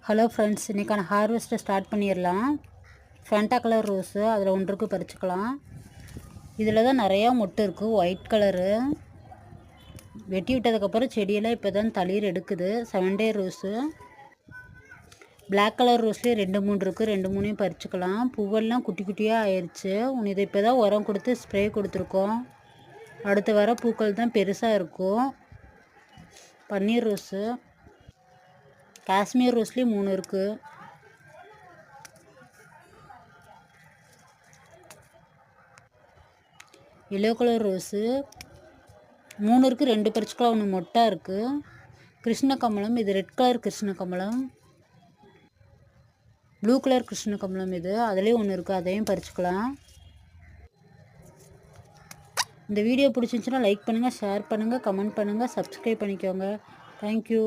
Hello friends, இன்றைக்கான ஹார்வெஸ்ட்டை start பண்ணிடலாம். Fanta colour rose அதில் ஒன்றுக்கு பறிச்சுக்கலாம். இதில் தான் நிறையா மொட்டு இருக்குது. ஒயிட் கலரு வெட்டி விட்டதுக்கப்புறம் செடியெல்லாம் இப்போ தான் தளிர் எடுக்குது. 7 டே ரோஸு. பிளாக் கலர் ரோஸ்லேயே 2-3 இருக்குது. 2-3 பறிச்சுக்கலாம். பூவெல்லாம் குட்டி குட்டியாக ஆயிடுச்சு. இதை இப்போ தான் உரம் கொடுத்து ஸ்ப்ரே கொடுத்துருக்கோம். அடுத்து வர பூக்கள் தான் பெருசாக இருக்கும். பன்னீர் ரோஸு, காஷ்மீர் ரோஸ்லேயும் 3 இருக்குது. எல்லோ கலர் ரோஸு 3 இருக்குது. 2 பறிச்சுக்கலாம். 1 மொட்டாக இருக்குது. கிருஷ்ணகமலம், இது ரெட் கலர் கிருஷ்ணகமலம். ப்ளூ கலர் கிருஷ்ணகமலம் இது, அதுலேயும் 1 இருக்குது. அதையும் பறிச்சுக்கலாம். இந்த வீடியோ பிடிச்சிருந்துச்சுன்னா லைக் பண்ணுங்கள், ஷேர் பண்ணுங்கள், கமெண்ட் பண்ணுங்கள், சப்ஸ்கிரைப் பண்ணிக்கோங்க. தேங்க்யூ.